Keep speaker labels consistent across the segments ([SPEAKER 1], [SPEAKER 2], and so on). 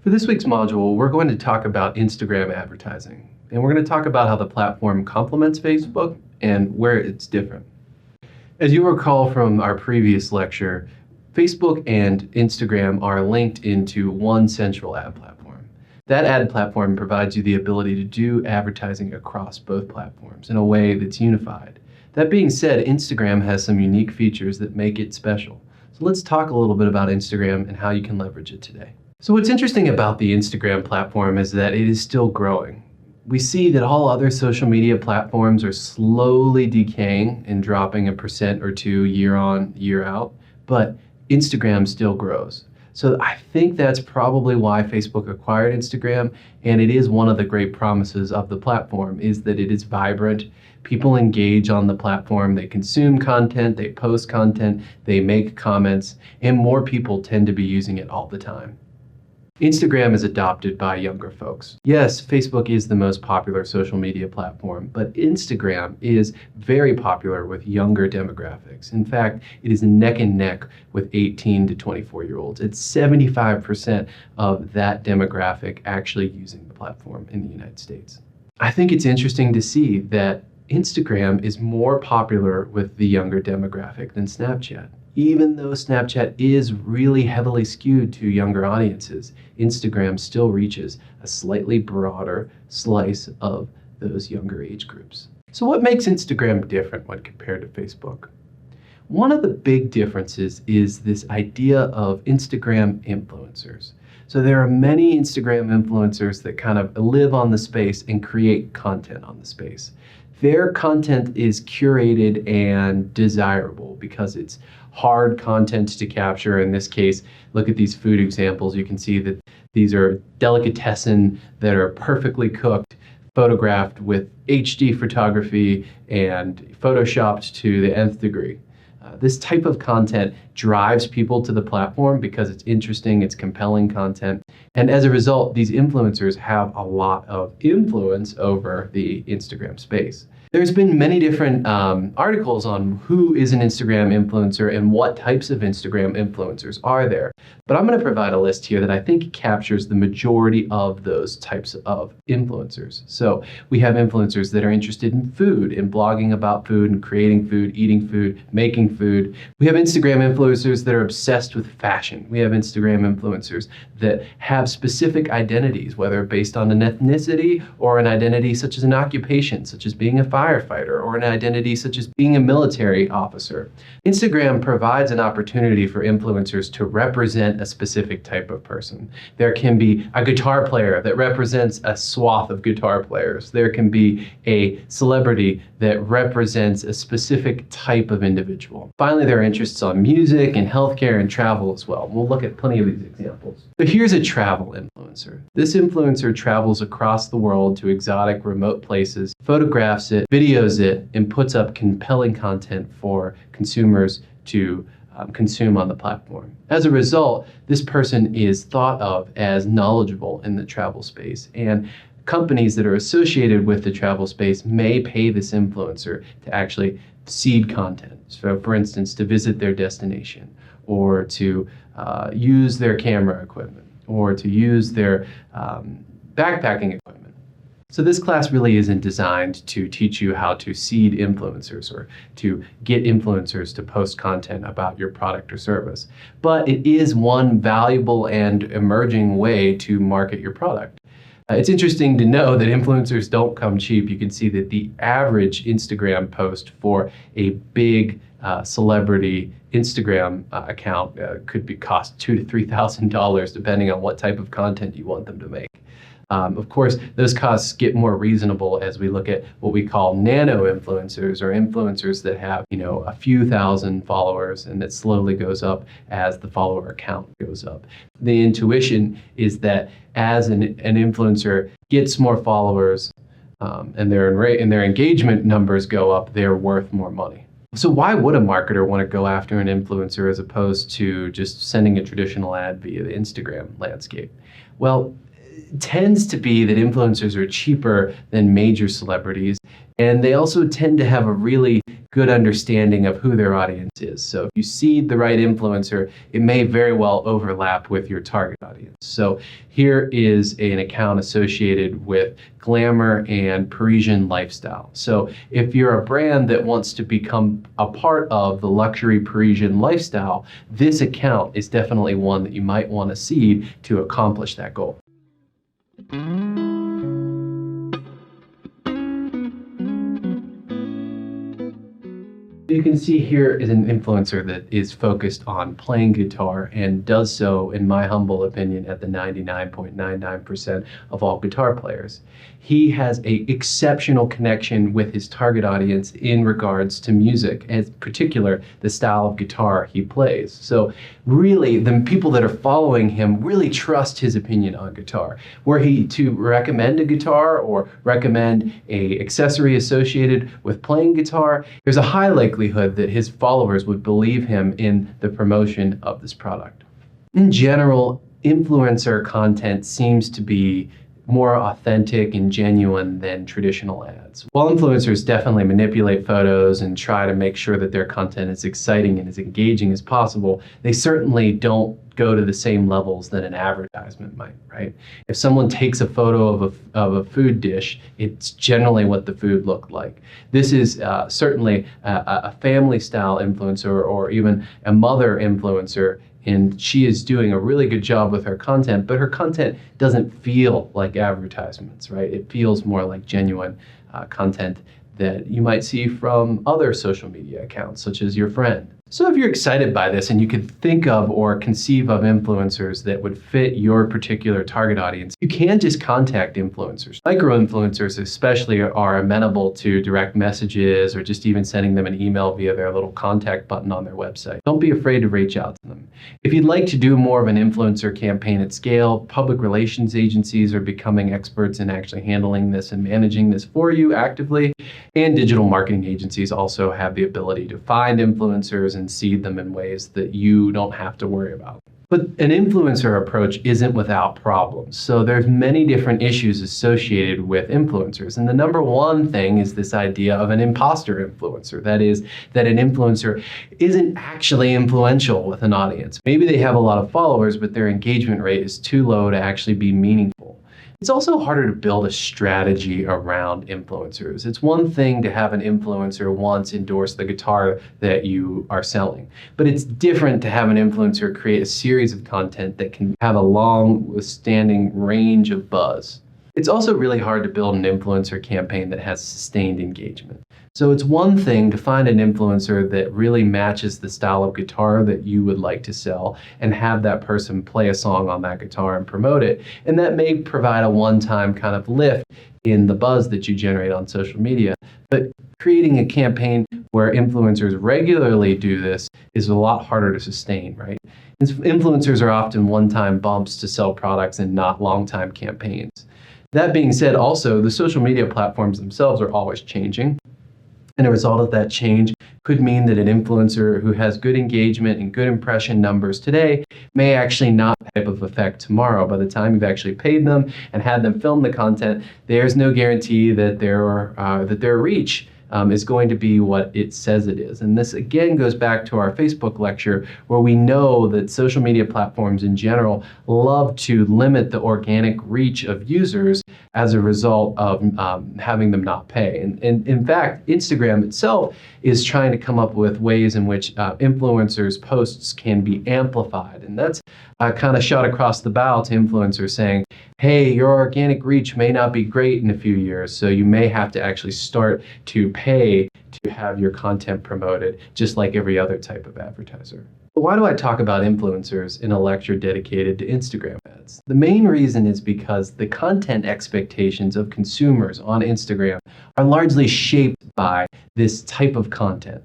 [SPEAKER 1] For this week's module, we're going to talk about Instagram advertising, and we're going to talk about how the platform complements Facebook and where it's different. As you recall from our previous lecture, Facebook and Instagram are linked into one central ad platform. That ad platform provides you the ability to do advertising across both platforms in a way that's unified. That being said, Instagram has some unique features that make it special. So let's talk a little bit about Instagram and how you can leverage it today. So what's interesting about the Instagram platform is that it is still growing. We see that all other social media platforms are slowly decaying and dropping 1% or 2% year on, year out, but Instagram still grows. So I think that's probably why Facebook acquired Instagram, and it is one of the great promises of the platform is that it is vibrant. People engage on the platform, they consume content, they post content, they make comments, and more people tend to be using it all the time. Instagram is adopted by younger folks. Yes, Facebook is the most popular social media platform, but Instagram is very popular with younger demographics. In fact, it is neck and neck with 18 to 24-year-olds. It's 75% of that demographic actually using the platform in the United States. I think it's interesting to see that Instagram is more popular with the younger demographic than Snapchat. Even though Snapchat is really heavily skewed to younger audiences, Instagram still reaches a slightly broader slice of those younger age groups. So what makes Instagram different when compared to Facebook? One of the big differences is this idea of Instagram influencers. So there are many Instagram influencers that kind of live on the space and create content on the space. Their content is curated and desirable because it's hard content to capture. In this case, look at these food examples. You can see that these are delicatessen that are perfectly cooked, photographed with HD photography and photoshopped to the nth degree. This type of content drives people to the platform because it's interesting, it's compelling content. And as a result, these influencers have a lot of influence over the Instagram space. There's been many different articles on who is an Instagram influencer and what types of Instagram influencers are there. But I'm going to provide a list here that I think captures the majority of those types of influencers. So we have influencers that are interested in food and blogging about food and creating food, eating food, making food. We have Instagram influencers that are obsessed with fashion. We have Instagram influencers that have specific identities, whether based on an ethnicity or an identity such as an occupation, such as being a firefighter, or an identity such as being a military officer. Instagram provides an opportunity for influencers to represent a specific type of person. There can be a guitar player that represents a swath of guitar players. There can be a celebrity that represents a specific type of individual. Finally, there are interests on music and healthcare and travel as well. We'll look at plenty of these examples. So here's a travel influencer. This influencer travels across the world to exotic, remote places, photographs it, videos it, and puts up compelling content for consumers to consume on the platform. As a result, this person is thought of as knowledgeable in the travel space, and companies that are associated with the travel space may pay this influencer to actually seed content. So for instance, to visit their destination, or to use their camera equipment, or to use their backpacking equipment. So this class really isn't designed to teach you how to seed influencers or to get influencers to post content about your product or service, but it is one valuable and emerging way to market your product. It's interesting to know that influencers don't come cheap. You can see that the average Instagram post for a big celebrity Instagram account could cost $2,000 to $3,000 depending on what type of content you want them to make. Of course, those costs get more reasonable as we look at what we call nano influencers, or influencers that have, a few thousand followers, and it slowly goes up as the follower count goes up. The intuition is that as an influencer gets more followers and their engagement numbers go up, they're worth more money. So why would a marketer want to go after an influencer as opposed to just sending a traditional ad via the Instagram landscape? Well, it tends to be that influencers are cheaper than major celebrities, and they also tend to have a really good understanding of who their audience is. So if you seed the right influencer, it may very well overlap with your target audience. So here is an account associated with glamour and Parisian lifestyle. So if you're a brand that wants to become a part of the luxury Parisian lifestyle, this account is definitely one that you might want to seed to accomplish that goal. You can see here is an influencer that is focused on playing guitar and does so, in my humble opinion, at the 99.99% of all guitar players. He has an exceptional connection with his target audience in regards to music, and in particular, the style of guitar he plays. So really, the people that are following him really trust his opinion on guitar. Were he to recommend a guitar or recommend an accessory associated with playing guitar, there's a high likelihood that his followers would believe him in the promotion of this product. In general, influencer content seems to be more authentic and genuine than traditional ads. While influencers definitely manipulate photos and try to make sure that their content is exciting and as engaging as possible, they certainly don't go to the same levels that an advertisement might, right? If someone takes a photo of a food dish, it's generally what the food looked like. This is certainly a family style influencer or even a mother influencer, and she is doing a really good job with her content, but her content doesn't feel like advertisements, right? It feels more like genuine content that you might see from other social media accounts, such as your friend. So if you're excited by this and you could think of or conceive of influencers that would fit your particular target audience, you can just contact influencers. Micro-influencers especially are amenable to direct messages or just even sending them an email via their little contact button on their website. Don't be afraid to reach out to them. If you'd like to do more of an influencer campaign at scale, public relations agencies are becoming experts in actually handling this and managing this for you actively. And digital marketing agencies also have the ability to find influencers and seed them in ways that you don't have to worry about. But an influencer approach isn't without problems. So there's many different issues associated with influencers. And the number one thing is this idea of an imposter influencer. That is, that an influencer isn't actually influential with an audience. Maybe they have a lot of followers, but their engagement rate is too low to actually be meaningful. It's also harder to build a strategy around influencers. It's one thing to have an influencer once endorse the guitar that you are selling, but it's different to have an influencer create a series of content that can have a long-standing range of buzz. It's also really hard to build an influencer campaign that has sustained engagement. So it's one thing to find an influencer that really matches the style of guitar that you would like to sell and have that person play a song on that guitar and promote it. And that may provide a one-time kind of lift in the buzz that you generate on social media. But creating a campaign where influencers regularly do this is a lot harder to sustain, right? Influencers are often one-time bumps to sell products and not long-time campaigns. That being said, also, the social media platforms themselves are always changing. And a result of that change could mean that an influencer who has good engagement and good impression numbers today may actually not have type of effect tomorrow. By the time you've actually paid them and had them film the content, there's no guarantee that their reach is going to be what it says it is. And this again goes back to our Facebook lecture, where we know that social media platforms in general love to limit the organic reach of users as a result of having them not pay. And in fact, Instagram itself is trying to come up with ways in which influencers' posts can be amplified. And that's kind of shot across the bow to influencers saying, hey, your organic reach may not be great in a few years, so you may have to actually start to pay to have your content promoted, just like every other type of advertiser. But why do I talk about influencers in a lecture dedicated to Instagram ads? The main reason is because the content expectations of consumers on Instagram are largely shaped by this type of content.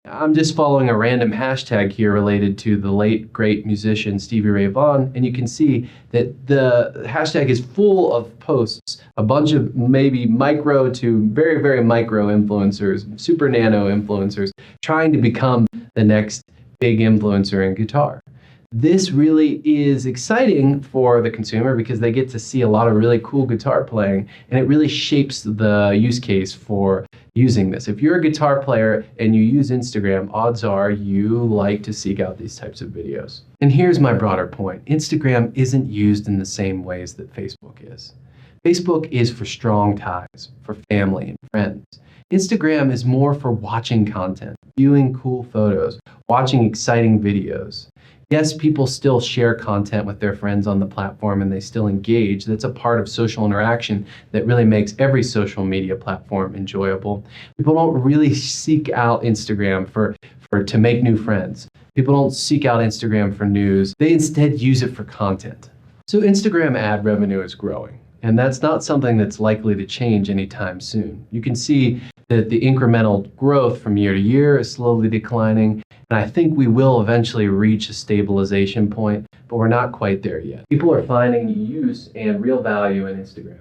[SPEAKER 1] I'm just following a random hashtag here related to the late great musician Stevie Ray Vaughan, and you can see that the hashtag is full of posts, a bunch of maybe micro to very, very micro influencers, super nano influencers, trying to become the next big influencer in guitar. This really is exciting for the consumer because they get to see a lot of really cool guitar playing, and it really shapes the use case for using this. If you're a guitar player and you use Instagram, odds are you like to seek out these types of videos. And here's my broader point. Instagram isn't used in the same ways that Facebook is. Facebook is for strong ties, for family and friends. Instagram is more for watching content, viewing cool photos, watching exciting videos. Yes, people still share content with their friends on the platform and they still engage. That's a part of social interaction that really makes every social media platform enjoyable. People don't really seek out Instagram to make new friends. People don't seek out Instagram for news. They instead use it for content. So Instagram ad revenue is growing, and that's not something that's likely to change anytime soon. You can see that the incremental growth from year to year is slowly declining, and I think we will eventually reach a stabilization point, but we're not quite there yet. People are finding use and real value in Instagram.